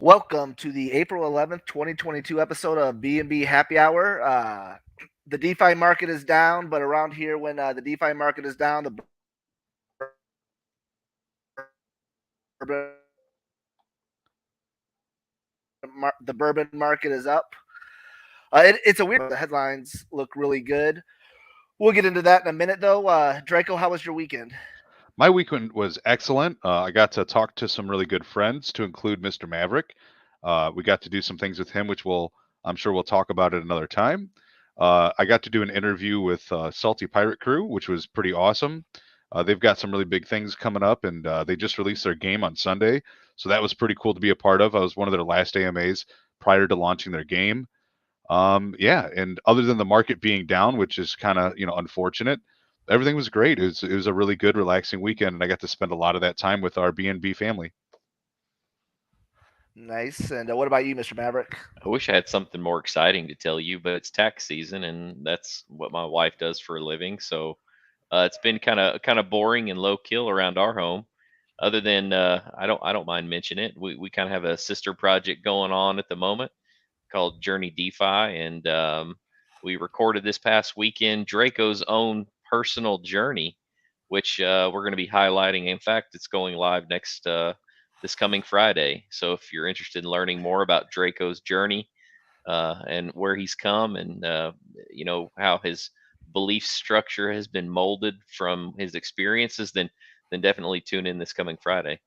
Welcome to the April 11th, 2022 episode of B&B Happy Hour. The DeFi market is down, but around here, when the DeFi market is down, the bourbon market is up. It's a weird. The headlines look really good. We'll get into that in a minute, though. Draco, how was your weekend? My weekend was excellent. I got to talk to some really good friends, to include Mr. Maverick. We got to do some things with him, which I'm sure we'll talk about at another time. I got to do an interview with Salty Pirate Crew, which was pretty awesome. They've got some really big things coming up, and they just released their game on Sunday, so that was pretty cool to be a part of. I was one of their last AMAs prior to launching their game. Yeah, and other than the market being down, which is kind of unfortunate, everything was great. It was a really good, relaxing weekend, and I got to spend a lot of that time with our B&B family. Nice. And what about you, Mr. Maverick? I wish I had something more exciting to tell you, but it's tax season, and that's what my wife does for a living. So it's been kind of boring and low kill around our home. Other than I don't mind mentioning it. We kind of have a sister project going on at the moment called Journey DeFi, and we recorded this past weekend Draco's own personal journey, which we're going to be highlighting. In fact, it's going live next this coming Friday. So if you're interested in learning more about Draco's journey and where he's come, and how his belief structure has been molded from his experiences, then definitely tune in this coming Friday.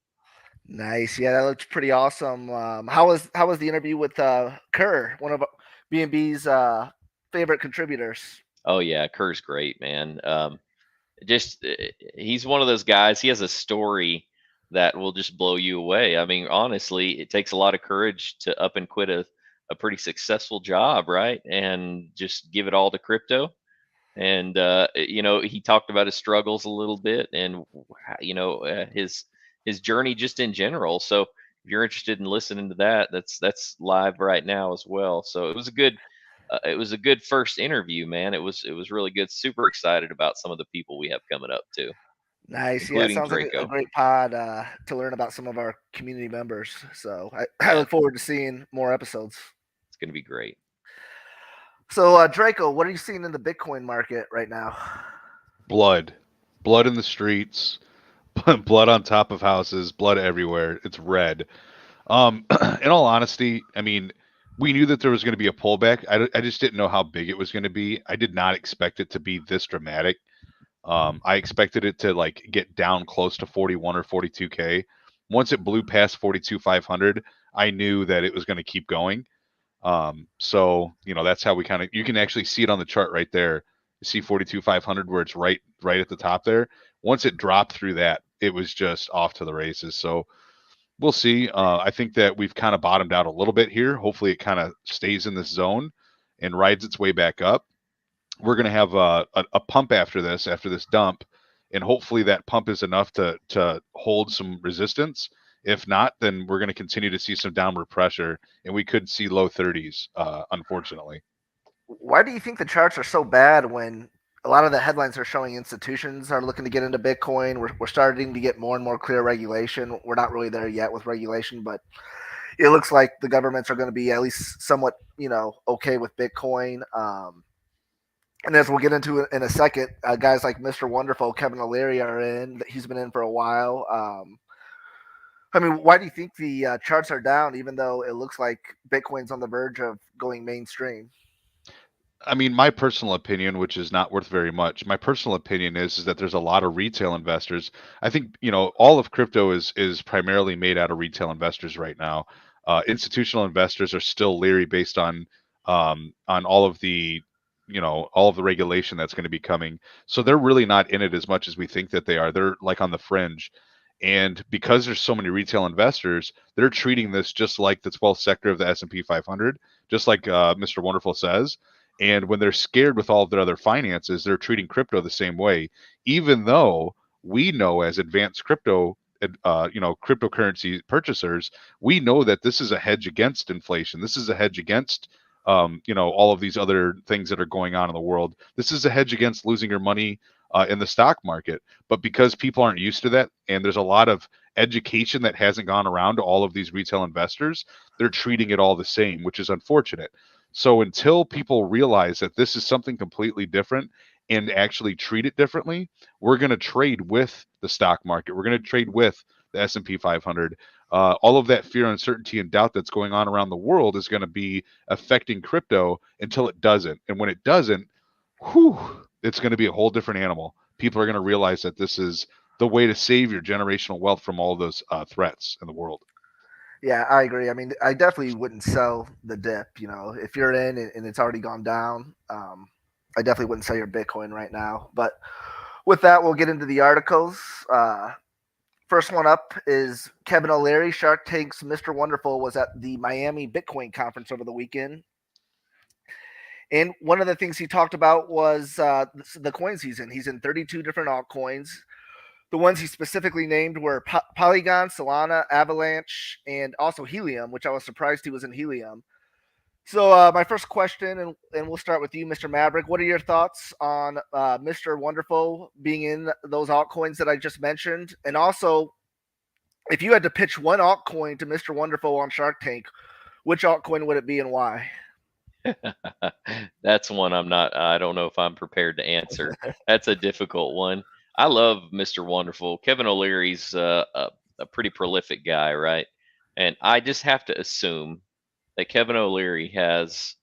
Nice. Yeah, that looks pretty awesome. How was the interview with Kerr, one of B&B's favorite contributors? Oh yeah, Kerr's great, man. Just he's one of those guys. He has a story that will just blow you away. I mean, honestly, it takes a lot of courage to up and quit a pretty successful job, right? And just give it all to crypto. And he talked about his struggles a little bit, and his journey just in general. So if you're interested in listening to that, that's live right now as well. So it was a good first interview, man. It was really good. Super excited about some of the people we have coming up too, Nice. Yeah, it including sounds like a Draco. great pod to learn about some of our community members. So I Yeah, look forward to seeing more episodes. it's going to be great. So Draco, what are you seeing in the Bitcoin market right now? Blood, blood in the streets, blood on top of houses, blood everywhere. It's red. In all honesty, I mean, we knew that there was going to be a pullback. I just didn't know how big it was going to be. I did not expect it to be this dramatic. I expected it to like get down close to 41 or 42K. Once it blew past 42,500, I knew that it was going to keep going. So that's how we kind of, you can actually see it on the chart right there. You see 42,500 where it's right at the top there. Once it dropped through that, it was just off to the races. So we'll see. I think that we've kind of bottomed out a little bit here. Hopefully, it kind of stays in this zone and rides its way back up. We're going to have a pump after this dump, and hopefully that pump is enough to hold some resistance. If not, then we're going to continue to see some downward pressure, and we could see low 30s, unfortunately. Why do you think the charts are so bad when a lot of the headlines are showing institutions are looking to get into Bitcoin? We're starting to get more and more clear regulation. We're not really there yet with regulation, but it looks like the governments are going to be at least somewhat, okay with Bitcoin. And as we'll get into in a second, guys like Mr. Wonderful, Kevin O'Leary are in. He's been in for a while. I mean, why do you think the charts are down, even though it looks like Bitcoin's on the verge of going mainstream? I mean, my personal opinion, which is not worth very much, my personal opinion is that there's a lot of retail investors. I think all of crypto is primarily made out of retail investors right now. Institutional investors are still leery based on all of the regulation that's going to be coming. So they're really not in it as much as we think that they are. They're like on the fringe. And because there's so many retail investors, they're treating this just like the 12th sector of the S&P 500, just like Mr. Wonderful says. And when they're scared with all of their other finances, they're treating crypto the same way, even though we know as advanced cryptocurrency purchasers, we know that this is a hedge against inflation. This is a hedge against all of these other things that are going on in the world. This is a hedge against losing your money in the stock market. But because people aren't used to that, and there's a lot of education that hasn't gone around to all of these retail investors, they're treating it all the same, which is unfortunate. So until people realize that this is something completely different and actually treat it differently, we're going to trade with the stock market. We're going to trade with the S&P 500. All of that fear, uncertainty, and doubt that's going on around the world is going to be affecting crypto until it doesn't. And when it doesn't, whew, it's going to be a whole different animal. People are going to realize that this is the way to save your generational wealth from all those threats in the world. Yeah, I agree. I mean, I definitely wouldn't sell the dip. You know, if you're in and it's already gone down, I definitely wouldn't sell your Bitcoin right now. But with that, we'll get into the articles. First one up is Kevin O'Leary, Shark Tank's Mr. Wonderful, was at the Miami Bitcoin conference over the weekend. And one of the things he talked about was the coins he's in. He's in 32 different altcoins. The ones he specifically named were Polygon, Solana, Avalanche, and also Helium, which I was surprised he was in Helium. So my first question, and we'll start with you, Mr. Maverick. What are your thoughts on Mr. Wonderful being in those altcoins that I just mentioned? And also, if you had to pitch one altcoin to Mr. Wonderful on Shark Tank, which altcoin would it be and why? That's one I don't know if I'm prepared to answer. That's a difficult one. I love Mr. Wonderful. Kevin O'Leary's a pretty prolific guy, right? And I just have to assume that Kevin O'Leary has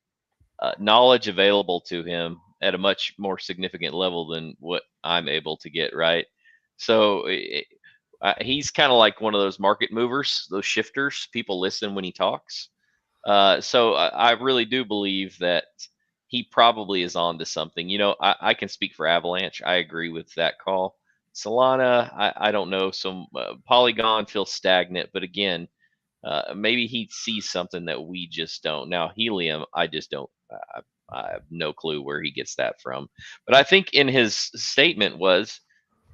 knowledge available to him at a much more significant level than what I'm able to get, right? So he's kind of like one of those market movers, those shifters. People listen when he talks. So I really do believe that he probably is on to something. You know, I can speak for Avalanche. I agree with that call. Solana, I don't know. Some Polygon feels stagnant, but again, maybe he sees something that we just don't. Now, Helium, I just don't. I have no clue where he gets that from. But I think in his statement was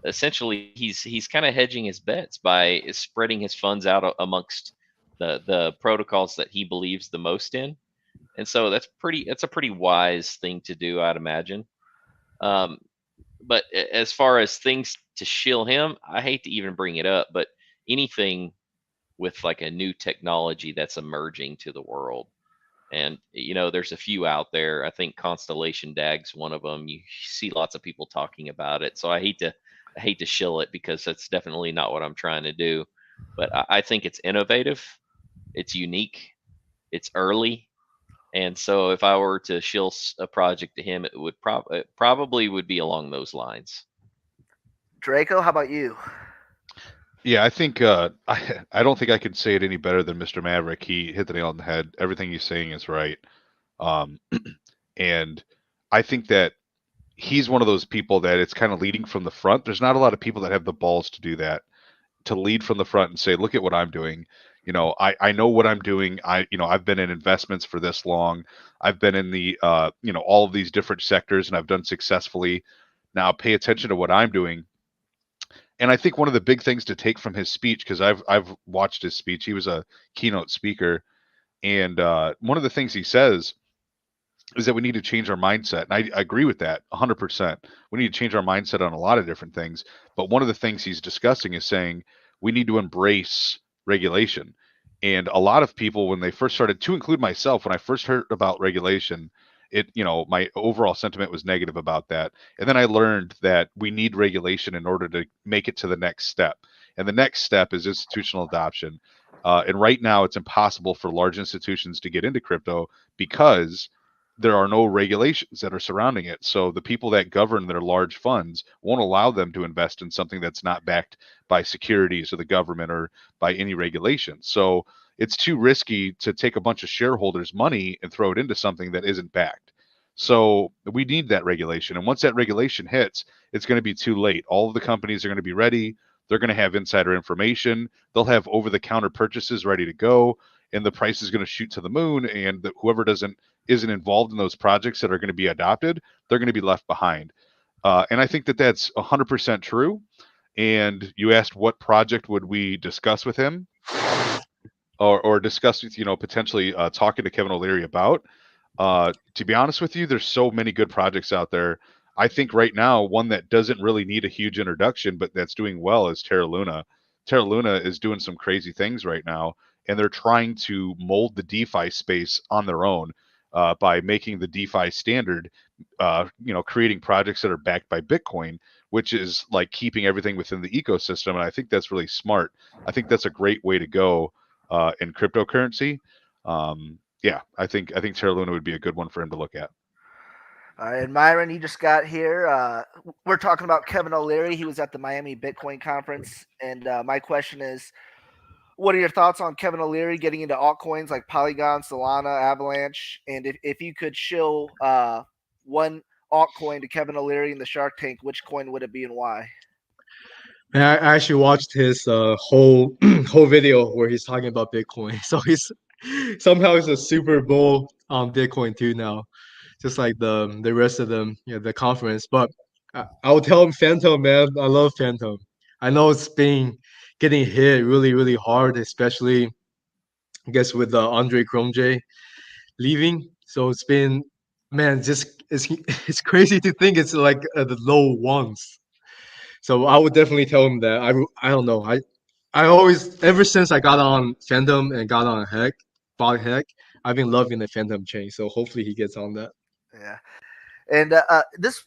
essentially he's kind of hedging his bets by spreading his funds out amongst the protocols that he believes the most in, and so that's a pretty wise thing to do, I'd imagine. But as far as things to shill him, I hate to even bring it up, but anything with like a new technology that's emerging to the world. And you know, there's a few out there. I think Constellation DAG's one of them. You see lots of people talking about it. So I hate to shill it because that's definitely not what I'm trying to do. But I think it's innovative, it's unique, it's early, and so if I were to shill a project to him, it would probably would be along those lines. Draco, how about you? Yeah, I think I don't think I could say it any better than Mr. Maverick. He hit the nail on the head. Everything he's saying is right. Um, and I think that he's one of those people that it's kind of leading from the front. There's not a lot of people that have the balls to do that, to lead from the front and say, look at what I'm doing. You know, I know what I'm doing. I've been in investments for this long. I've been in the, all of these different sectors and I've done successfully. Now pay attention to what I'm doing. And I think one of the big things to take from his speech, because I've watched his speech, he was a keynote speaker, and one of the things he says is that we need to change our mindset. And I agree with that 100%. We need to change our mindset on a lot of different things. But one of the things he's discussing is saying we need to embrace regulation. And a lot of people, when they first started, to include myself, when I first heard about regulation, my overall sentiment was negative about that. And then I learned that we need regulation in order to make it to the next step. And the next step is institutional adoption. And right now, it's impossible for large institutions to get into crypto because there are no regulations that are surrounding it. So the people that govern their large funds won't allow them to invest in something that's not backed by securities or the government or by any regulation. So it's too risky to take a bunch of shareholders' money and throw it into something that isn't backed. So we need that regulation. And once that regulation hits, it's going to be too late. All of the companies are going to be ready. They're going to have insider information. They'll have over-the-counter purchases ready to go, and the price is going to shoot to the moon. And whoever isn't involved in those projects that are going to be adopted, they're going to be left behind. And I think that that's 100% true. And you asked what project would we discuss with him, or discuss with, potentially talking to Kevin O'Leary about. To be honest with you, there's so many good projects out there. I think right now one that doesn't really need a huge introduction, but that's doing well is Terra Luna. Terra Luna is doing some crazy things right now, and they're trying to mold the DeFi space on their own by making the DeFi standard. Creating projects that are backed by Bitcoin, which is like keeping everything within the ecosystem. And I think that's really smart. I think that's a great way to go in cryptocurrency. Yeah, I think Terra Luna would be a good one for him to look at. All right, and Myron, you just got here. We're talking about Kevin O'Leary. He was at the Miami Bitcoin conference, and my question is, what are your thoughts on Kevin O'Leary getting into altcoins like Polygon, Solana, Avalanche? And if you could shill one altcoin to Kevin O'Leary in the Shark Tank, which coin would it be and why? And I actually watched his whole whole video where he's talking about Bitcoin. So he's a super bull on Bitcoin too now, just like the rest of them, the conference. But I will tell him Phantom, man. I love Phantom. I know it's been getting hit really, really hard, especially I guess with Andre Kromje leaving. So it's been, man, just it's crazy to think it's like the low ones. So I would definitely tell him that. I don't know. I always, ever since I got on Phantom and got on bought Heck, I've been loving the Phantom chain. So hopefully he gets on that. Yeah, and this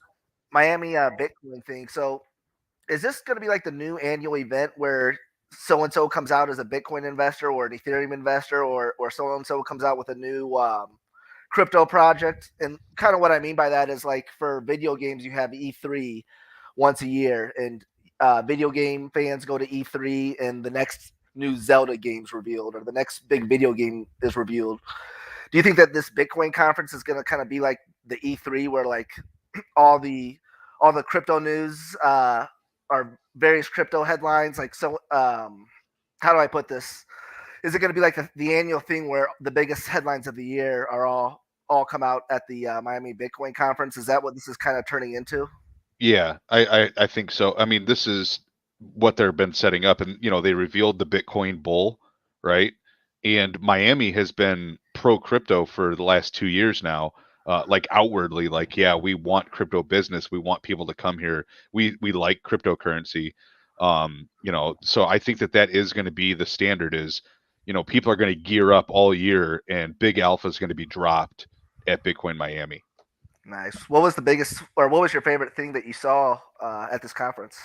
Miami Bitcoin thing. So is this going to be like the new annual event where so and so comes out as a Bitcoin investor or an Ethereum investor, or so and so comes out with a new crypto project? And kind of what I mean by that is like for video games, you have E3 once a year, and video game fans go to E3, and the next new Zelda game's revealed, or the next big video game is revealed. Do you think that this Bitcoin conference is going to kind of be like the E3, where like all the crypto news are various crypto headlines? Like, so how do I put this? Is it going to be like the annual thing where the biggest headlines of the year are all come out at the Miami Bitcoin conference? Is that what this is kind of turning into? Yeah, I think so. I mean, this is what they've been setting up, and they revealed the Bitcoin bull, right? And Miami has been pro crypto for the last 2 years now, like outwardly, like yeah, we want crypto business, we want people to come here, we like cryptocurrency, so I think that is going to be the standard. Is people are going to gear up all year, and big alpha is going to be dropped at Bitcoin Miami. Nice. What was the biggest, or what was your favorite thing that you saw at this conference?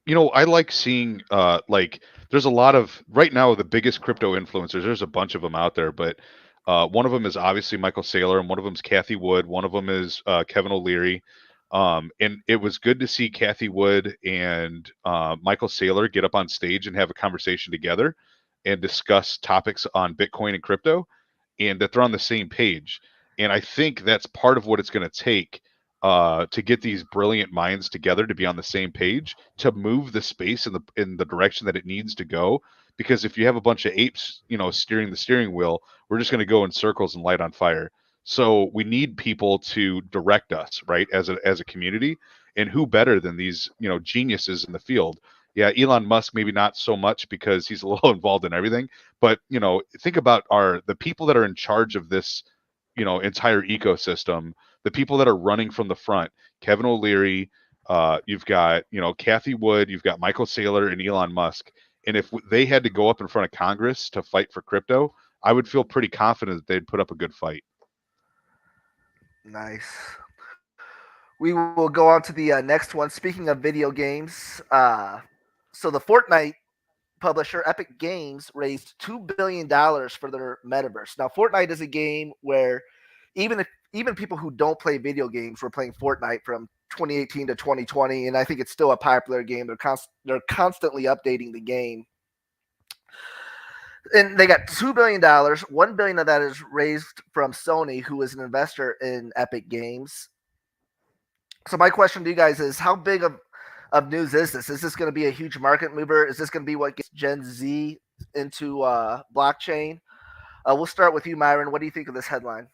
I like seeing like there's a lot of right now the biggest crypto influencers. There's a bunch of them out there, but one of them is obviously Michael Saylor, and one of them is Kathy Wood. One of them is Kevin O'Leary. And it was good to see Kathy Wood and Michael Saylor get up on stage and have a conversation together and discuss topics on Bitcoin and crypto, and that they're on the same page. And I think that's part of what it's going to take to get these brilliant minds together to be on the same page to move the space in the direction that it needs to go. Because if you have a bunch of apes, steering the steering wheel, we're just going to go in circles and light on fire. So we need people to direct us, right, as a community. And who better than these geniuses in the field? Yeah, Elon Musk maybe not so much because he's a little involved in everything. But think about the people that are in charge of this entire ecosystem, the people that are running from the front. Kevin O'Leary, you've got Kathy Wood, you've got Michael Saylor and Elon Musk. And if they had to go up in front of Congress to fight for crypto, I would feel pretty confident that they'd put up a good fight. Nice. We will go on to the next one. Speaking of video games, so the Fortnite publisher Epic Games raised $2 billion for their metaverse. Now, Fortnite is a game where even people who don't play video games were playing Fortnite from 2018 to 2020, and I think it's still a popular game. They're constantly updating the game, and they got $2 billion. $1 billion of that is raised from Sony, who is an investor in Epic Games. So my question to you guys is, how big of news is this? Is this going to be a huge market mover? Is this going to be what gets Gen Z into blockchain? We'll start with you, Myron. What do you think of this headline?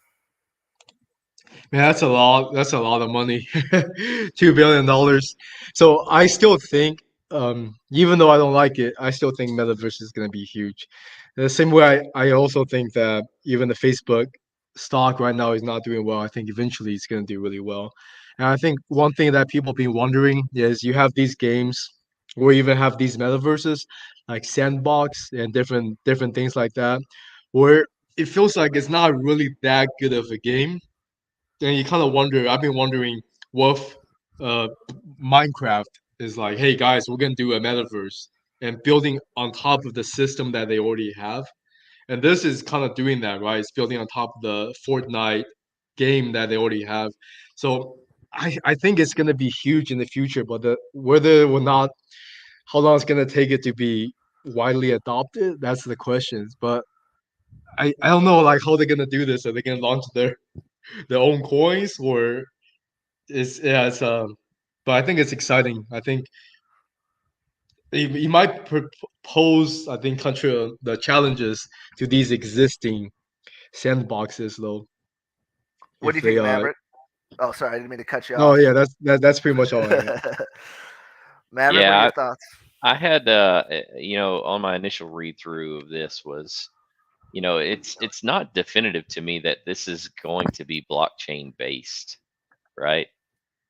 Man, that's a lot. That's a lot of money. $2 billion. So I still think, even though I don't like it, I still think Metaverse is going to be huge. The same way I also think that even the Facebook stock right now is not doing well. I think eventually it's going to do really well. And I think one thing that people been wondering is you have these games or even have these metaverses like Sandbox and different things like that, where it feels like it's not really that good of a game. And you kind of wonder. I've been wondering what if, Minecraft is like, hey guys, we're gonna do a metaverse and building on top of the system that they already have. And this is kind of doing that, right? It's building on top of the Fortnite game that they already have. So I think it's gonna be huge in the future, but whether or not how long it's gonna take it to be widely adopted, that's the question. But I don't know like how they're gonna do this. Are they gonna launch their own coins or it's but I think it's exciting. I think he might propose I think country the challenges to these existing sandboxes though. What do If you they think, Maverick? Oh, sorry, I didn't mean to cut you no, off. yeah, that's pretty much all I got. Maverick, what are Yeah, your thoughts? I had on my initial read through of this was, it's not definitive to me that this is going to be blockchain based, right?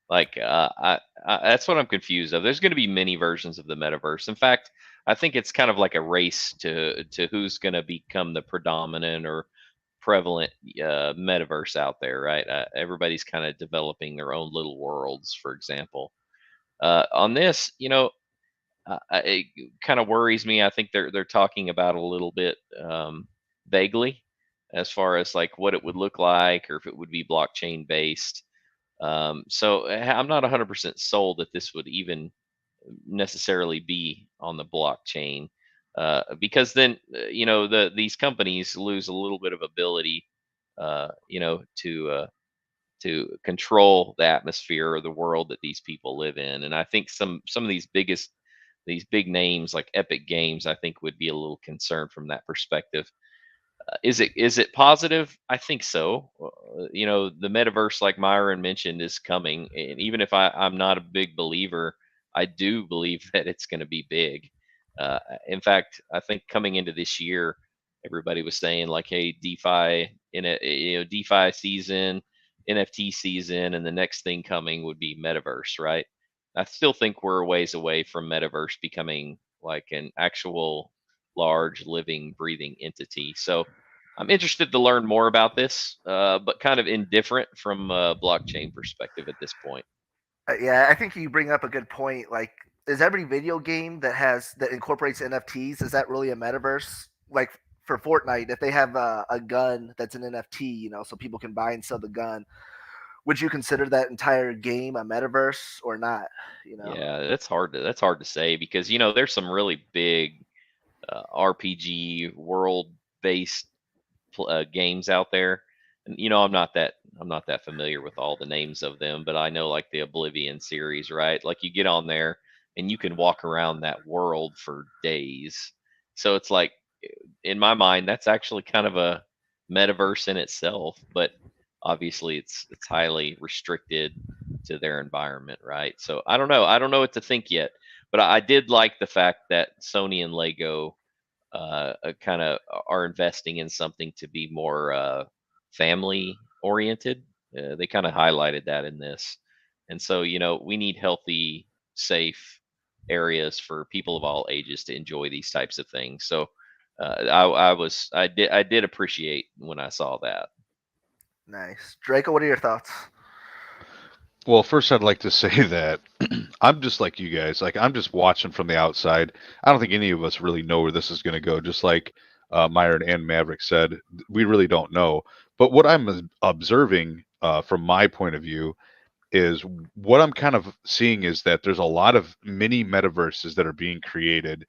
Like, that's what I'm confused of. There's going to be many versions of the metaverse. In fact, I think it's kind of like a race to who's going to become the predominant or prevalent metaverse out there, right? Everybody's kind of developing their own little worlds, for example. On this, it kind of worries me. I think they're talking about a little bit vaguely as far as like what it would look like or if it would be blockchain based. So I'm not 100% sold that this would even necessarily be on the blockchain, because then these companies lose a little bit of ability, to control the atmosphere or the world that these people live in. And I think some of these big names like Epic Games, I think would be a little concerned from that perspective. Is it positive? I think so. The metaverse, like Myron mentioned, is coming, and even if I'm not a big believer, I do believe that it's going to be big. In fact, I think coming into this year, everybody was saying like, "Hey, DeFi DeFi season, NFT season, and the next thing coming would be metaverse." Right? I still think we're a ways away from metaverse becoming like an actual large living breathing entity. So I'm interested to learn more about this, but kind of indifferent from a blockchain perspective at this point. Yeah, I think you bring up a good point. Like, is every video game that incorporates NFTs, is that really a metaverse? Like for Fortnite, if they have a gun that's an NFT, so people can buy and sell the gun, would you consider that entire game a metaverse or not? Yeah, that's hard to say because there's some really big RPG world based games out there. And I'm not that familiar with all the names of them, but I know like the Oblivion series, right? Like you get on there and you can walk around that world for days. So it's like in my mind that's actually kind of a metaverse in itself, but obviously it's highly restricted to their environment, right? So I don't know what to think yet, but I did like the fact that Sony and Lego kind of are investing in something to be more family oriented. They kind of highlighted that in this. And so, we need healthy, safe areas for people of all ages to enjoy these types of things. So, I did appreciate when I saw that. Nice. Draco, what are your thoughts? Well, first I'd like to say that I'm just like you guys. Like I'm just watching from the outside. I don't think any of us really know where this is going to go. Just like Myron and Maverick said, we really don't know. But what I'm observing from my point of view is what I'm kind of seeing is that there's a lot of mini metaverses that are being created.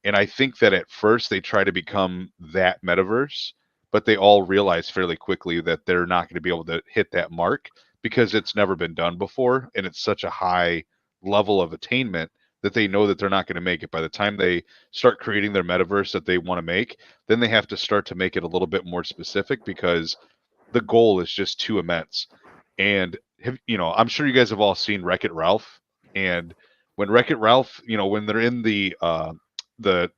And I think that at first they try to become that metaverse, but they all realize fairly quickly that they're not going to be able to hit that mark because it's never been done before. And it's such a high level of attainment that they know that they're not going to make it. By the time they start creating their metaverse that they want to make, then they have to start to make it a little bit more specific because the goal is just too immense. And I'm sure you guys have all seen Wreck-It Ralph. And when Wreck-It Ralph, when they're in they're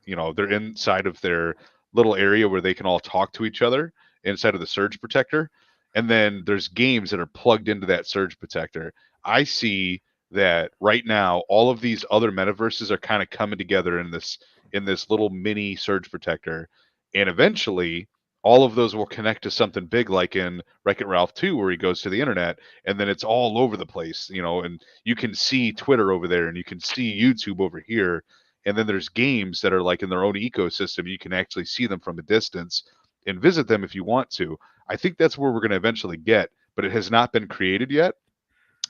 inside of their little area where they can all talk to each other inside of the surge protector. And then there's games that are plugged into that surge protector. I see that right now all of these other metaverses are kind of coming together in this little mini surge protector, and eventually all of those will connect to something big, like in Wreck-It Ralph 2, where he goes to the internet, and then it's all over the place, and you can see Twitter over there, and you can see YouTube over here, and then there's games that are like in their own ecosystem. You can actually see them from a distance and visit them if you want to. I think that's where we're going to eventually get, but it has not been created yet,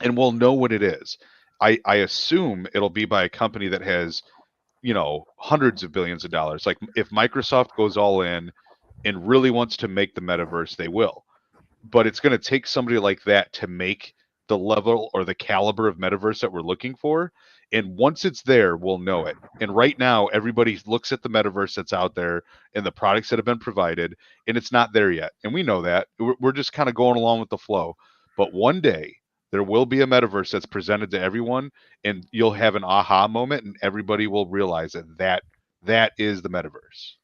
and we'll know what it is. I assume it'll be by a company that has, hundreds of billions of dollars. Like if Microsoft goes all in and really wants to make the metaverse, they will. But it's going to take somebody like that to make the level or the caliber of metaverse that we're looking for. And once it's there, we'll know it. And right now, everybody looks at the metaverse that's out there and the products that have been provided, and it's not there yet. And we know that. We're just kind of going along with the flow. But one day, there will be a metaverse that's presented to everyone, and you'll have an aha moment, and everybody will realize that is the metaverse.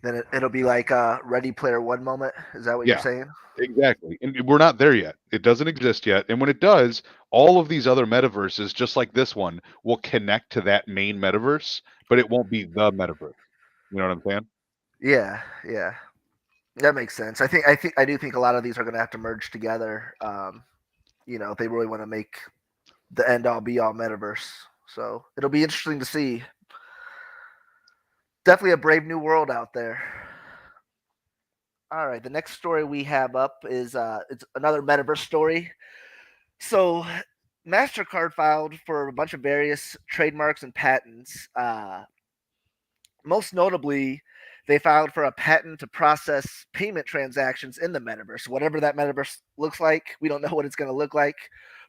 Then it'll be like a Ready Player One moment. Is that what you're Yeah. saying? Exactly. And we're not there yet. It doesn't exist yet. And when it does, all of these other metaverses, just like this one, will connect to that main metaverse, but it won't be the metaverse. You know what I'm saying? Yeah, yeah. That makes sense. I do think a lot of these are going to have to merge together. If they really want to make the end all be all metaverse. So it'll be interesting to see. Definitely a brave new world out there. All right, the next story we have up is it's another metaverse story. So Mastercard filed for a bunch of various trademarks and patents. Most notably, they filed for a patent to process payment transactions in the metaverse. Whatever that metaverse looks like, we don't know what it's going to look like,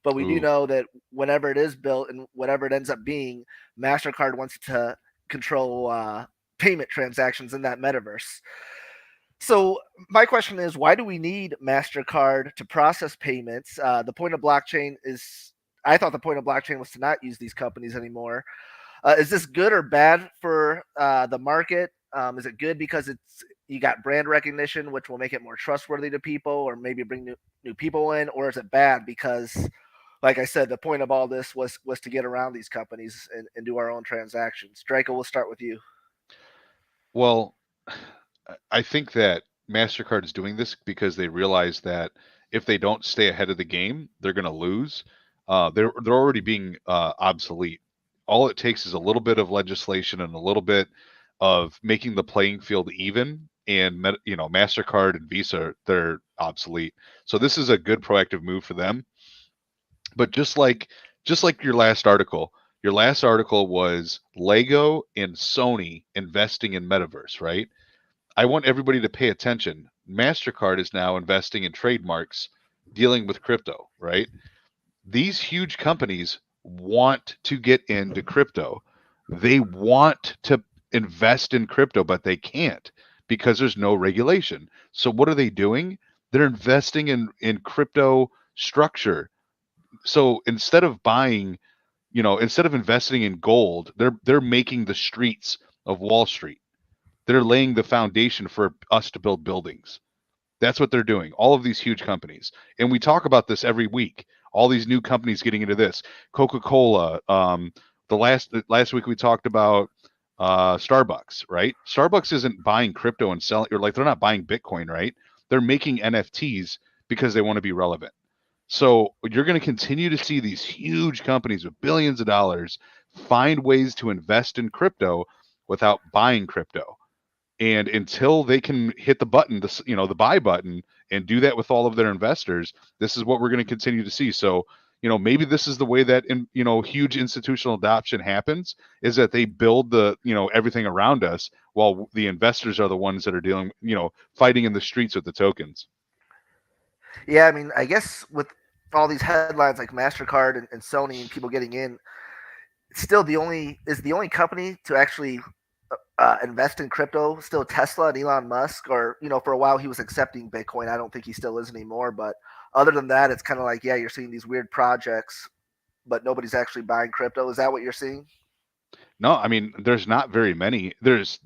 but we do know that whenever it is built and whatever it ends up being, Mastercard wants to control payment transactions in that metaverse. So my question is, why do we need Mastercard to process payments? The point of blockchain is, I thought the point of blockchain was to not use these companies anymore. Is this good or bad for the market? Is it good because you got brand recognition, which will make it more trustworthy to people, or maybe bring new people in, or is it bad because, like I said, the point of all this was to get around these companies and do our own transactions? Draco, we'll start with you. Well, I think that MasterCard is doing this because they realize that if they don't stay ahead of the game, they're going to lose. They're already being obsolete. All it takes is a little bit of legislation and a little bit of making the playing field even, and Mastercard and Visa, they're obsolete. So this is a good proactive move for them. But just like your last article was Lego and Sony investing in metaverse, right? I want everybody to pay attention. Mastercard is now investing in trademarks dealing with crypto, right? These huge companies want to get into crypto. They want to invest in crypto, but they can't because there's no regulation. So what are they doing? They're investing in crypto structure. So instead of investing in gold, they're making the streets of Wall Street. They're laying the foundation for us to build buildings. That's what they're doing. All of these huge companies. And we talk about this every week. All these new companies getting into this. Coca-Cola. The last week we talked about Starbucks, right? Starbucks isn't buying crypto and selling, or like they're not buying Bitcoin, right? They're making NFTs because they want to be relevant. So you're going to continue to see these huge companies with billions of dollars find ways to invest in crypto without buying crypto. And until they can hit the button, the buy button, and do that with all of their investors, this is what we're going to continue to see. So, maybe this is the way that huge institutional adoption happens, is that they build the everything around us while the investors are the ones that are dealing, fighting in the streets with the tokens. Yeah, I mean, I guess with all these headlines like Mastercard and Sony and people getting in, still the only company to actually invest in crypto still Tesla and Elon Musk, or for a while he was accepting Bitcoin. I don't think he still is anymore, but other than that, it's kind of like, yeah, you're seeing these weird projects, but nobody's actually buying crypto. Is that what you're seeing? No, I mean, there's not very many. There's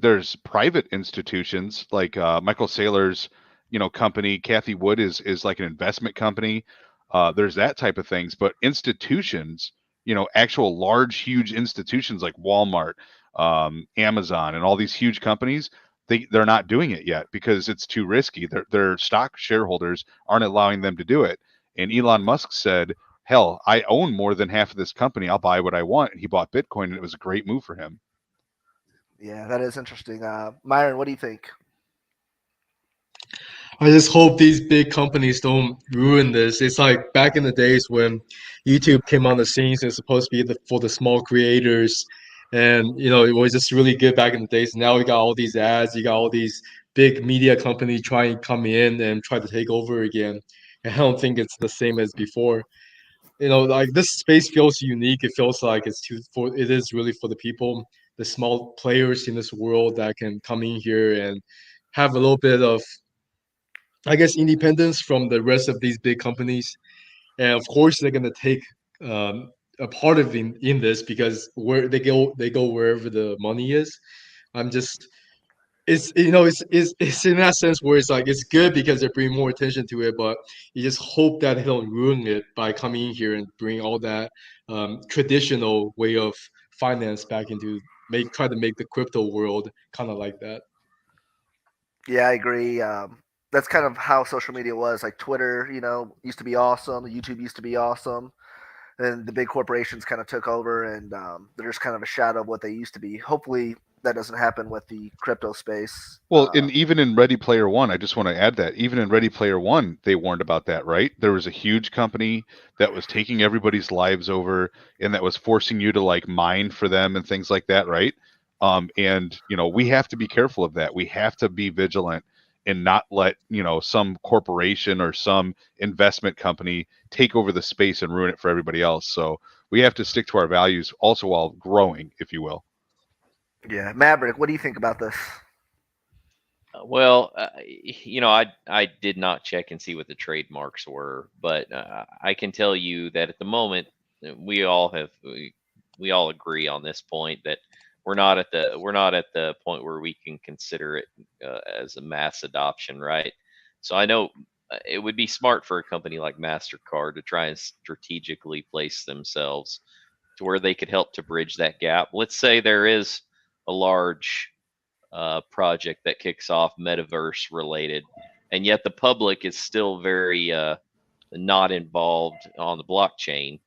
private institutions like Michael Saylor's company. Kathy Wood is like an investment company. There's that type of things, but institutions, actual large, huge institutions like Walmart, Amazon, and all these huge companies, they're not doing it yet because it's too risky. Their stock shareholders aren't allowing them to do it. And Elon Musk said, "Hell, I own more than half of this company. I'll buy what I want." And he bought Bitcoin, and it was a great move for him. Yeah, that is interesting. Myron, what do you think? I just hope these big companies don't ruin this. It's like back in the days when YouTube came on the scenes. It's supposed to be for the small creators, and it was just really good back in the days. Now we got all these ads. You got all these big media companies trying to come in and try to take over again. And I don't think it's the same as before. Like this space feels unique. It feels like it is really for the people, the small players in this world that can come in here and have a little bit of, I guess, independence from the rest of these big companies. And of course, they're gonna take a part of in this because where they go wherever the money is. I'm just it's in that sense where it's like it's good because they bring more attention to it, but you just hope that they don't ruin it by coming in here and bring all that traditional way of finance back into try to make the crypto world kind of like that. Yeah, I agree. That's kind of how social media was. Like Twitter, used to be awesome. YouTube used to be awesome. And the big corporations kind of took over, and they're just kind of a shadow of what they used to be. Hopefully, that doesn't happen with the crypto space. Well, and even in Ready Player One, I just want to add that even in Ready Player One, they warned about that, right? There was a huge company that was taking everybody's lives over and that was forcing you to like mine for them and things like that, right? And we have to be careful of that. We have to be vigilant and not let some corporation or some investment company take over the space and ruin it for everybody else. So we have to stick to our values also while growing, if you will. Yeah, Maverick, what do you think about this? Well, I did not check and see what the trademarks were, but I can tell you that at the moment we all have we all agree on this point that we're not at the point where we can consider it as a mass adoption, right? So I know it would be smart for a company like Mastercard to try and strategically place themselves to where they could help to bridge that gap. Let's say there is a large project that kicks off metaverse related, and yet the public is still very not involved on the blockchain.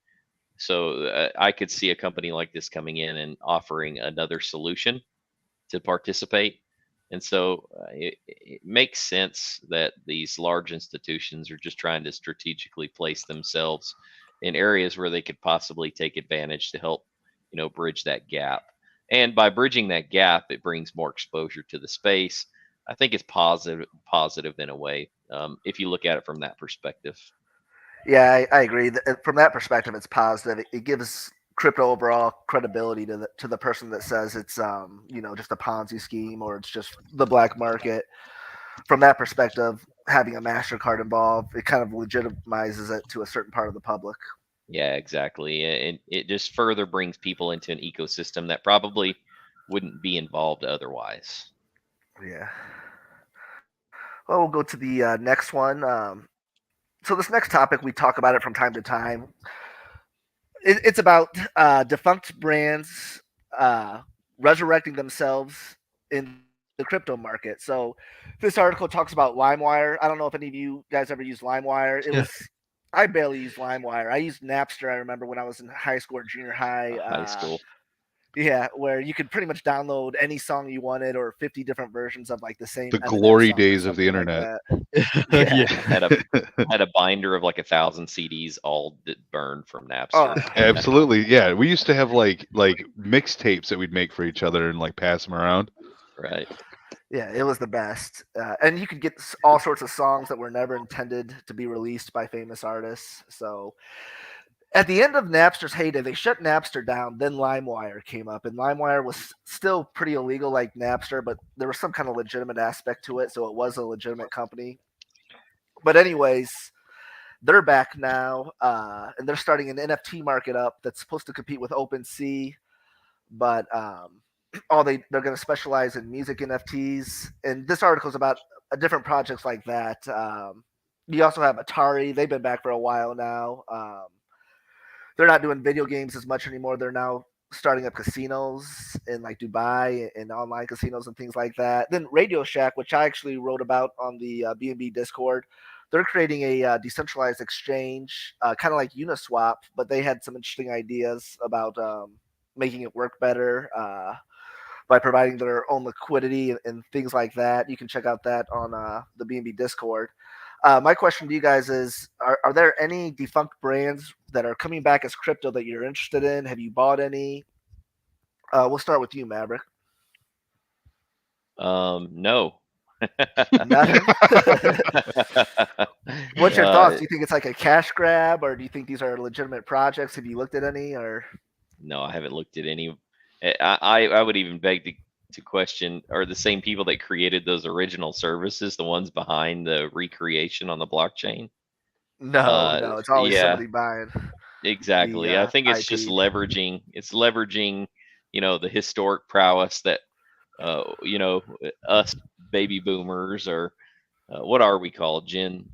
So I could see a company like this coming in and offering another solution to participate. And so it makes sense that these large institutions are just trying to strategically place themselves in areas where they could possibly take advantage to help, bridge that gap. And by bridging that gap, it brings more exposure to the space. I think it's positive in a way, if you look at it from that perspective. Yeah, I agree. From that perspective, it's positive. It gives crypto overall credibility to the person that says it's just a Ponzi scheme or it's just the black market. From that perspective, having a Mastercard involved, it kind of legitimizes it to a certain part of the public. Yeah, exactly. And it just further brings people into an ecosystem that probably wouldn't be involved otherwise. Yeah. Well, we'll go to the next one. So this next topic, we talk about it from time to time. It's about defunct brands uh, resurrecting themselves in the crypto market. So this article talks about LimeWire. I don't know if any of you guys ever used LimeWire. Yeah. I barely used LimeWire. I used Napster. I remember when I was in high school or junior high. High school. Yeah, where you could pretty much download any song you wanted or 50 different versions of like the same The Eminem glory song or days of the something like internet. that. Yeah. Had a binder of like 1,000 CDs all burned from Oh, Napster. Absolutely. Yeah. We used to have like mixtapes that we'd make for each other and like pass them around. Right. yeah, it was the best. And you could get all sorts of songs that were never intended to be released by famous artists. So at the end of Napster's heyday, they shut Napster down. Then LimeWire came up, and LimeWire was still pretty illegal like Napster, but there was some kind of legitimate aspect to it, so it was a legitimate company. But anyways, they're back now, and they're starting an NFT market up that's supposed to compete with OpenSea, but they're going to specialize in music NFTs. And this article is about different projects like that. You also have Atari. They've been back for a while now. They're not doing video games as much anymore. They're now starting up casinos in like Dubai and online casinos and things like that. Then Radio Shack, which I actually wrote about on the B&B Discord, they're creating a decentralized exchange, kind of like Uniswap, but they had some interesting ideas about making it work better by providing their own liquidity and things like that. You can check out that on the B&B Discord. My question to you guys is: Are there any defunct brands that are coming back as crypto that you're interested in? Have you bought any? We'll start with you, Maverick. No. Nothing. What's your thoughts? Do you think it's like a cash grab, or do you think these are legitimate projects? Have you looked at any? Or No, I haven't looked at any. I would even beg to question, are the same people that created those original services the ones behind the recreation on the blockchain? no, it's always Yeah, somebody buying exactly. I the think it's just IP. leveraging. It's leveraging, the historic prowess that, us baby boomers, or what are we called? Gen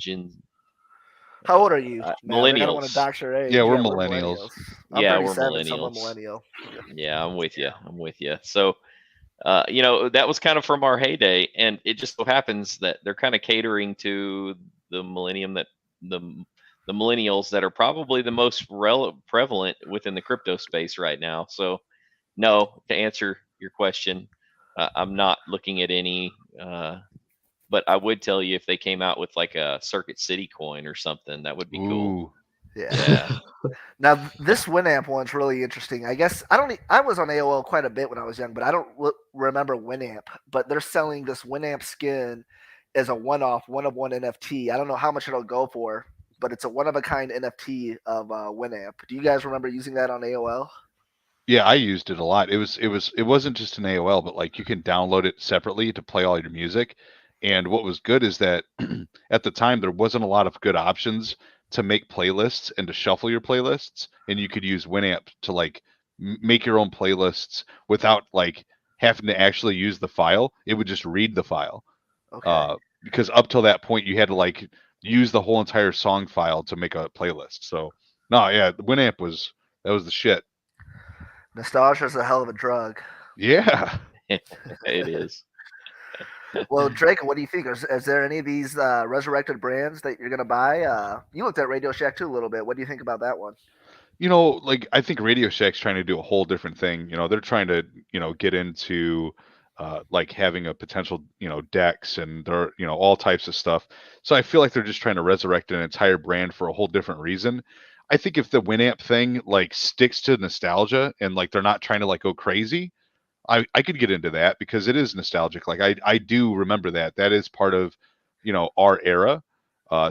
How old are you, Maverick? I don't want to millennials. dox your age. Yeah, we're Yeah, we're millennials. millennials. I'm Yeah, we're 37, so I'm a millennials. millennial. Yeah, I'm with you. I'm with you. So, that was kind of from our heyday, and it just so happens that they're kind of catering to the millennium that the the millennials that are probably the most prevalent within the crypto space right now. So, no, to answer your question, I'm not looking at any. But I would tell you if they came out with like a Circuit City coin or something, that would be cool. Ooh. Yeah. Yeah. Now this Winamp one's really interesting. I guess I don't. I was on AOL quite a bit when I was young, but I don't remember Winamp. But they're selling this Winamp skin as a one-off, one-of-one NFT. I don't know how much it'll go for, but it's a one-of-a-kind NFT of Winamp. Do you guys remember using that on AOL? Yeah, I used it a lot. It wasn't just an AOL, but like you can download it separately to play all your music. And what was good is that at the time there wasn't a lot of good options to make playlists and to shuffle your playlists, and you could use Winamp to like make your own playlists without like having to actually use the file. It would just read the file. Okay. Because up till that point you had to like use the whole entire song file to make a playlist. So no, yeah, Winamp was that was the shit. Nostalgia is a hell of a drug. Yeah. It is. Well, Drake, what do you think? Is there any of these resurrected brands that you're gonna buy? You looked at Radio Shack too a little bit. What do you think about that one? Like I think Radio Shack's trying to do a whole different thing. They're trying to, get into like having a potential, decks and they're, all types of stuff. So I feel like they're just trying to resurrect an entire brand for a whole different reason. I think if the Winamp thing like sticks to nostalgia and like they're not trying to like go crazy, I could get into that because it is nostalgic. Like I do remember that. That is part of, our era.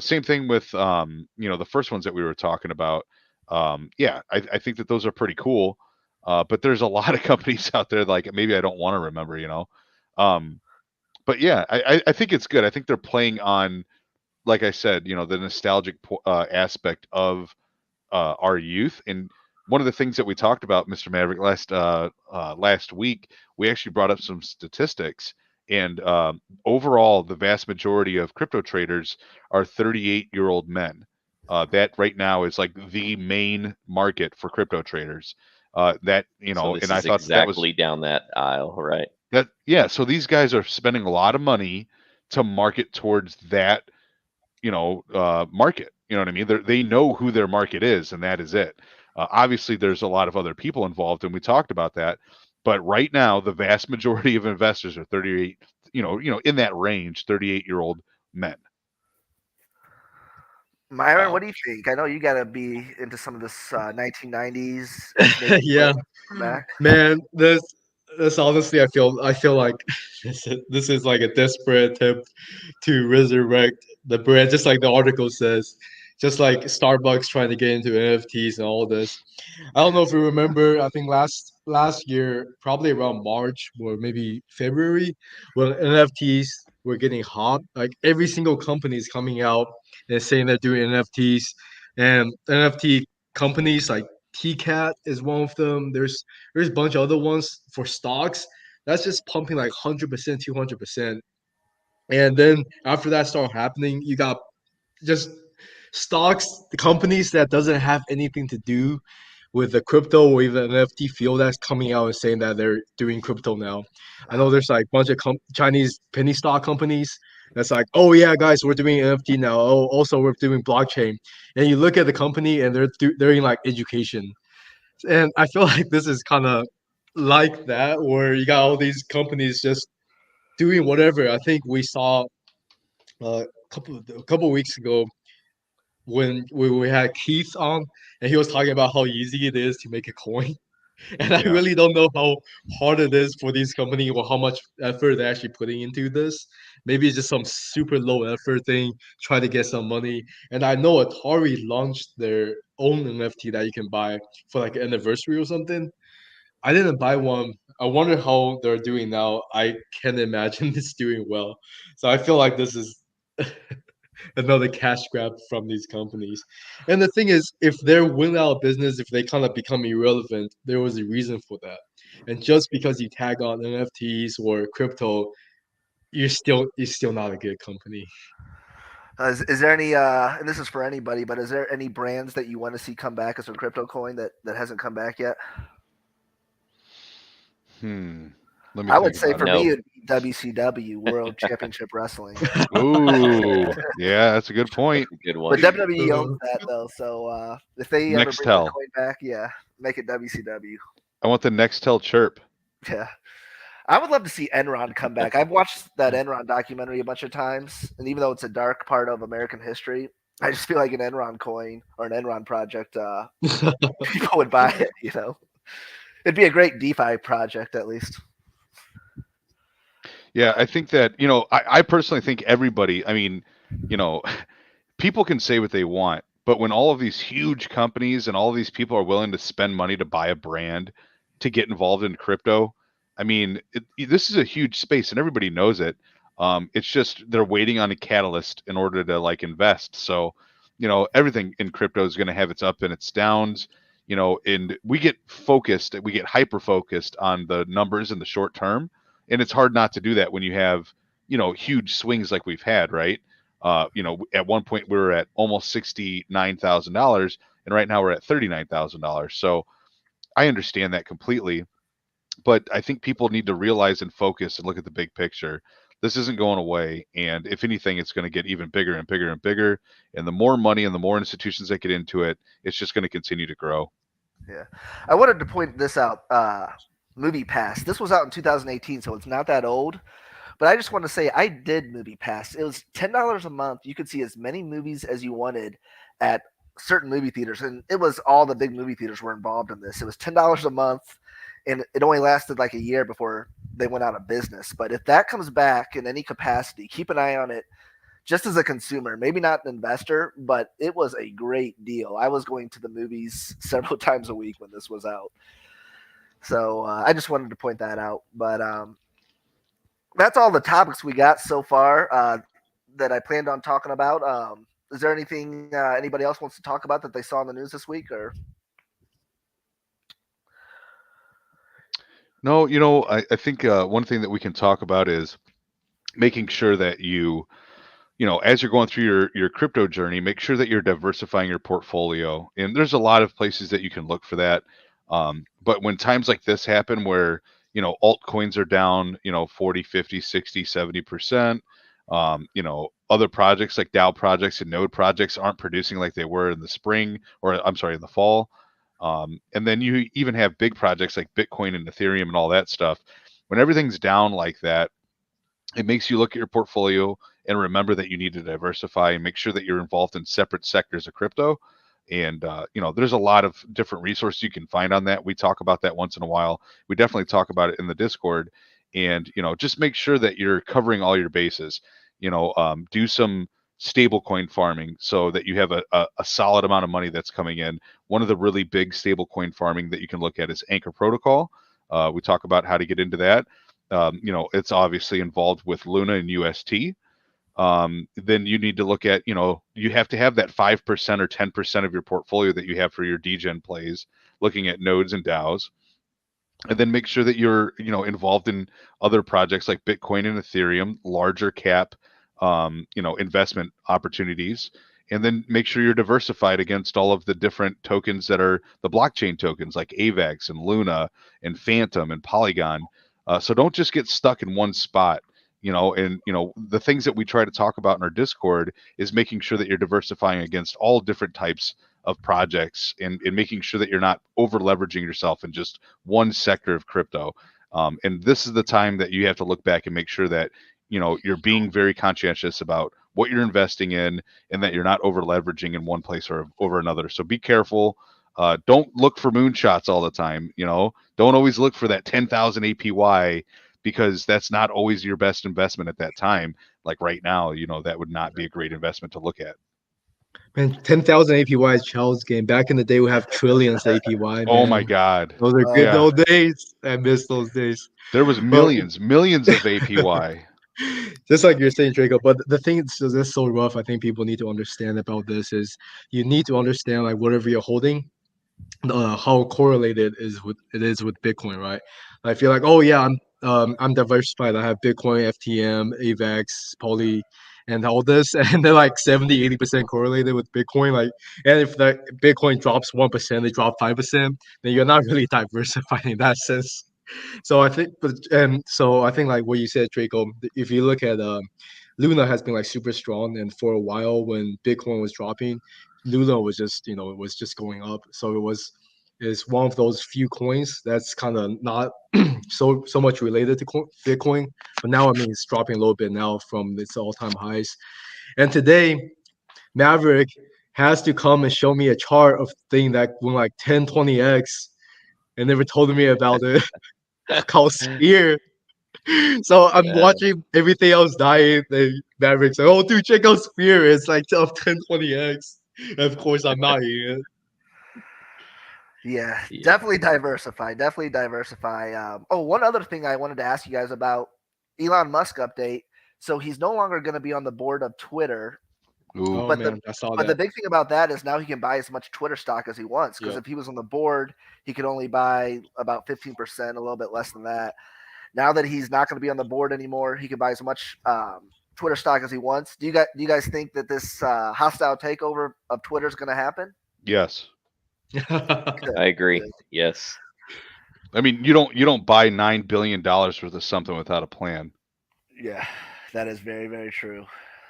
Same thing with the first ones that we were talking about. Yeah, I think that those are pretty cool. But there's a lot of companies out there like maybe I don't want to remember. Um, but yeah, I think it's good. I think they're playing on, like I said, the nostalgic aspect of our youth. And one of the things that we talked about, Mr. Maverick, last week, we actually brought up some statistics. And overall, the vast majority of crypto traders are 38-year-old men. That right now is like the main market for crypto traders. So this And I is thought that was exactly down that aisle, right? that. Yeah, so these guys are spending a lot of money to market towards that market. You know what I mean? They know who their market is, and that is it. Obviously, there's a lot of other people involved, and we talked about that. But right now, the vast majority of investors are 38, in that range, 38-year-old men. Myron, Wow. what do you think? I know you gotta be into some of this 1990s maybe Yeah, back. man. This honestly, I feel like this is like a desperate attempt to resurrect the brand, just like the article says, just like Starbucks trying to get into NFTs and all this. I don't know if you remember. I think last year, probably around March or maybe February, when NFTs were getting hot. Like every single company is coming out and saying they're doing NFTs, and NFT companies like TCAT is one of them. There's a bunch of other ones for stocks. That's just pumping like 100%, 200%. And then after that started happening, you got just stocks, the companies that doesn't have anything to do with the crypto or even NFT field that's coming out and saying that they're doing crypto now. I know there's like a bunch of Chinese penny stock companies that's like, oh yeah, guys, we're doing NFT now. Oh, also we're doing blockchain. And you look at the company and they're in like education. And I feel like this is kind of like that, where you got all these companies just doing whatever. I think we saw a couple weeks ago when we had Keith on, and he was talking about how easy it is to make a coin. And I Yeah. really don't know how hard it is for these companies or how much effort they're actually putting into this. Maybe it's just some super low effort thing, try to get some money. And I know Atari launched their own NFT that you can buy for like an anniversary or something. I didn't buy one. I wonder how they're doing now. I can imagine it's doing well. So I feel like this is another cash grab from these companies. And the thing is, if they're win out of business, if they kind of become irrelevant, there was a reason for that. And just because you tag on NFTs or crypto, you're still not a good company. Is there any, and this is for anybody, but is there any brands that you want to see come back as a crypto coin that hasn't come back yet? Let me I would think say about for it. No. me, it'd be WCW, World Championship Wrestling. Ooh, yeah, that's a good point. That's a good But one. WWE owns that though, so if they ever bring that Nextel. coin back, yeah, make it WCW. I want the Nextel chirp. Yeah, I would love to see Enron come back. I've watched that Enron documentary a bunch of times, and even though it's a dark part of American history, I just feel like an Enron coin or an Enron project, people would buy it. You know, it'd be a great DeFi project at least. Yeah, I think that, I personally think everybody, I mean, you know, people can say what they want, but when all of these huge companies and all of these people are willing to spend money to buy a brand to get involved in crypto, I mean, this is a huge space and everybody knows it. It's just they're waiting on a catalyst in order to like invest. So, everything in crypto is going to have its up and its downs. And we get focused, we get hyper focused on the numbers in the short term, and it's hard not to do that when you have huge swings like we've had, right? At one point we were at almost $69,000, and right now we're at $39,000. So I understand that completely, but I think people need to realize and focus and look at the big picture. This isn't going away, and if anything, it's going to get even bigger and bigger and bigger. And the more money and the more institutions that get into it, it's just going to continue to grow. Yeah, I wanted to point this out. MoviePass. This was out in 2018, so it's not that old. But I just want to say I did MoviePass. It was $10 a month. You could see as many movies as you wanted at certain movie theaters, and it was all the big movie theaters were involved in this. It was $10 a month, and it only lasted like a year before they went out of business. But if that comes back in any capacity, keep an eye on it. Just as a consumer, maybe not an investor, but it was a great deal. I was going to the movies several times a week when this was out. So I just wanted to point that out. But that's all the topics we got so far that I planned on talking about. Is there anything anybody else wants to talk about that they saw in the news this week? Or No, I think one thing that we can talk about is making sure that as you're going through your crypto journey, make sure that you're diversifying your portfolio. And there's a lot of places that you can look for that. But when times like this happen where, altcoins are down, 40, 50, 60, 70%, other projects like DAO projects and node projects aren't producing like they were in the spring, or I'm sorry, in the fall. And then you even have big projects like Bitcoin and Ethereum and all that stuff. When everything's down like that, it makes you look at your portfolio and remember that you need to diversify and make sure that you're involved in separate sectors of crypto. And there's a lot of different resources you can find on that. We talk about that once in a while. We definitely talk about it in the Discord. And just make sure that you're covering all your bases. Do some stable coin farming so that you have a solid amount of money that's coming in. One of the really big stable coin farming that you can look at is Anchor Protocol. We talk about how to get into that. It's obviously involved with Luna and UST. Then you need to look at, you have to have that 5% or 10% of your portfolio that you have for your degen plays, looking at nodes and DAOs. And then make sure that you're, involved in other projects like Bitcoin and Ethereum, larger cap, investment opportunities, and then make sure you're diversified against all of the different tokens that are the blockchain tokens like AVAX and Luna and Phantom and Polygon. So don't just get stuck in one spot. And the things that we try to talk about in our Discord is making sure that you're diversifying against all different types of projects, and making sure that you're not over leveraging yourself in just one sector of crypto. And this is the time that you have to look back and make sure that you're being very conscientious about what you're investing in, and that you're not over leveraging in one place or over another. So be careful. Don't look for moonshots all the time. Don't always look for that 10,000 APY, because that's not always your best investment at that time. Like right now, that would not be a great investment to look at. Man, 10,000 APY is child's game. Back in the day, we have trillions APY, man. Oh my God. Those are good Yeah. old days. I miss those days. There was But millions of APY. just like you're saying, Draco, but the thing that's so rough, I think people need to understand about this is you need to understand like whatever you're holding, how correlated it is with Bitcoin, right? I feel like, oh yeah, I'm diversified. I have Bitcoin, FTM, AVAX, Poly, and all this, and they're like 70-80% correlated with Bitcoin. Like, and if the Bitcoin drops 1%, they drop 5%, then you're not really diversified in that sense. So I think, so I think like what you said, Draco. If you look at Luna has been like super strong, and for a while when Bitcoin was dropping, Luna was just it was just going up. So is one of those few coins that's kind of not so much related to Bitcoin, but now I mean it's dropping a little bit now from its all-time highs. And today, Maverick has to come and show me a chart of thing that went like 10-20x and never told me about it. Called Spear. So I'm Yeah. watching everything else dying. And Maverick's like, oh, dude, check out Spear. It's like up 10-20x. And of course, I'm not here. Yeah, Yeah. definitely diversify. Definitely diversify. One other thing I wanted to ask you guys about Elon Musk update. So he's no longer going to be on the board of Twitter. Ooh. Oh, But man, I saw the that. big thing about that is now he can buy as much Twitter stock as he wants. Because Yep. if he was on the board, he could only buy about 15%, a little bit less than that. Now that he's not going to be on the board anymore, he can buy as much Twitter stock as he wants. Do you guys think that this hostile takeover of Twitter is going to happen? Yes. I agree. Good. Yes. I mean, you don't buy $9 billion worth of something without a plan. Yeah, that is very, very true.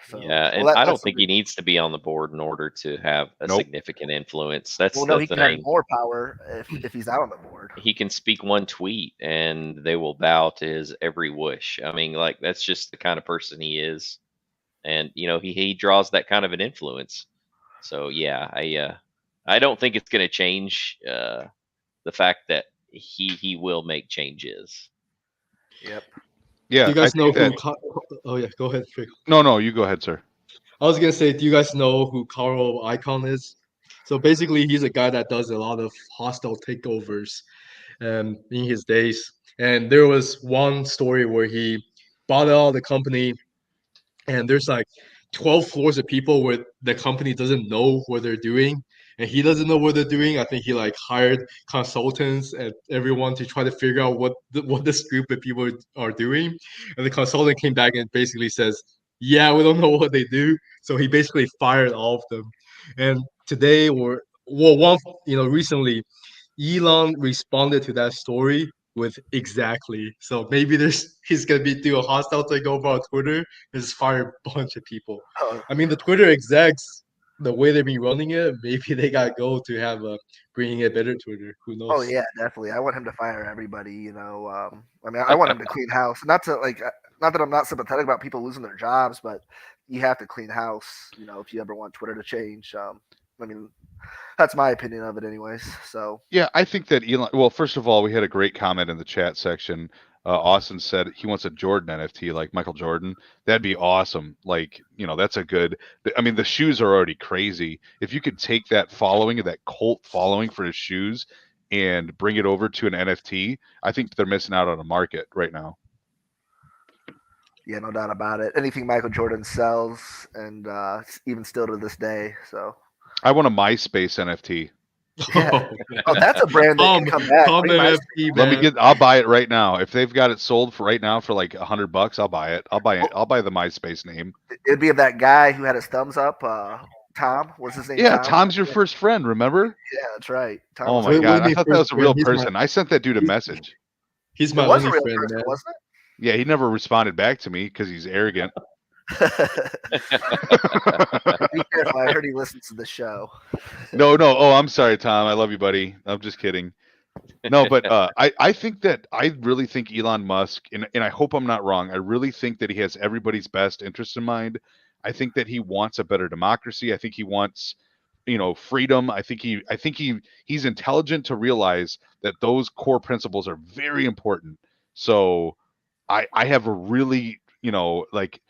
So, Yeah, and I don't think he needs to be on the board in order to have a Nope. significant influence. That's Well, no, the he can have thing. more power if he's out on the board. He can speak one tweet and they will bow to his every wish. I mean, like that's just the kind of person he is, and he draws that kind of an influence. So yeah, I don't think it's going to change the fact that he will make changes. Yep. Yeah, Do you I guys know think who? that. Oh yeah, go ahead, Draco. No, you go ahead, sir. I was gonna say, do you guys know who Carl Icahn is? So basically, he's a guy that does a lot of hostile takeovers in his days. And there was one story where he bought out the company, and there's like 12 floors of people where the company doesn't know what they're doing, and he doesn't know what they're doing. I think he like hired consultants and everyone to try to figure out what this group of people are doing, and the consultant came back and basically says, yeah, we don't know what they do. So he basically fired all of them. And today, or well, recently, Elon responded to that story with exactly. So maybe he's gonna be do a hostile takeover on Twitter and just fire a bunch of people. Oh, I mean, the Twitter execs, the way they've been running it, maybe they gotta go to have bringing a better Twitter. Who oh knows? yeah, definitely. I want him to fire everybody. I mean, I want him to clean house. Not that I'm not sympathetic about people losing their jobs, but you have to clean house. If you ever want Twitter to change. I mean, that's my opinion of it, anyways. So Yeah, I think that Elon. Well, first of all, we had a great comment in the chat section. Austin said he wants a Jordan NFT like Michael Jordan. That'd be awesome. Like, that's a good. I mean, the shoes are already crazy. If you could take that following, that cult following for his shoes, and bring it over to an NFT, I think they're missing out on a market right now. yeah, no doubt about it. Anything Michael Jordan sells, and even still to this day. So I want a MySpace NFT. Yeah. man. Oh, that's a brand that Tom, can come back. Tom Free MySpace. NFT, Let me man. get. I'll buy it right now. If they've got it sold for right now for like $100, I'll buy it. I'll buy it. I'll buy the MySpace name. It'd be of that guy who had his thumbs up. Tom, what's his name? Yeah, Tom. Tom's your first friend. Remember? Yeah, that's right. Tom Oh was my like, What do god, you I mean thought that first was a friend? real He's my- person. I sent that dude a message. He's it my was a only real friend, person, man. wasn't Yeah, he never responded back to me because he's arrogant. it? Be careful. I heard he listens to the show. No. Oh, I'm sorry, Tom. I love you, buddy. I'm just kidding. No, but I think that I really think Elon Musk, and I hope I'm not wrong. I really think that he has everybody's best interest in mind. I think that he wants a better democracy. I think he wants, freedom. I think he's intelligent to realize that those core principles are very important. So I have a really, like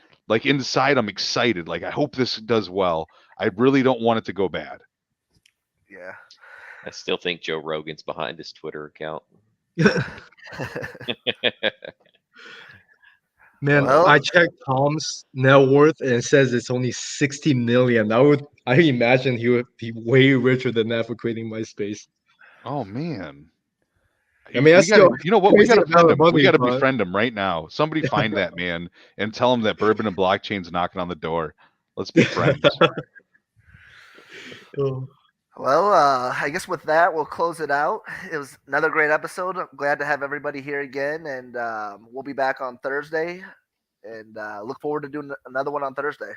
inside I'm excited. Like I hope this does well. I really don't want it to go bad. Yeah. I still think Joe Rogan's behind his Twitter account. Man, Well- I checked Tom's net worth and it says it's only 60 million. I imagine he would be way richer than that for creating MySpace. Oh man. I mean, that's still you know what? We crazy gotta friend amount him. of We money, gotta but- befriend him right now. Somebody find that man and tell him that Bourbon and Blockchain's knocking on the door. Let's be friends. Oh. Well, I guess with that, we'll close it out. It was another great episode. I'm glad to have everybody here again, and we'll be back on Thursday. And look forward to doing another one on Thursday.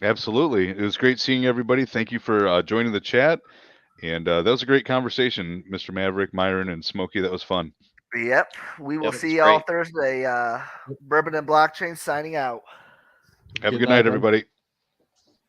Absolutely. It was great seeing everybody. Thank you for joining the chat. And that was a great conversation, Mr. Maverick, Myron, and Smokey. That was fun. Yep. We will Yep, see it's y'all great. Thursday. Bourbon and Blockchain signing out. Have a Good good night, night, man. everybody.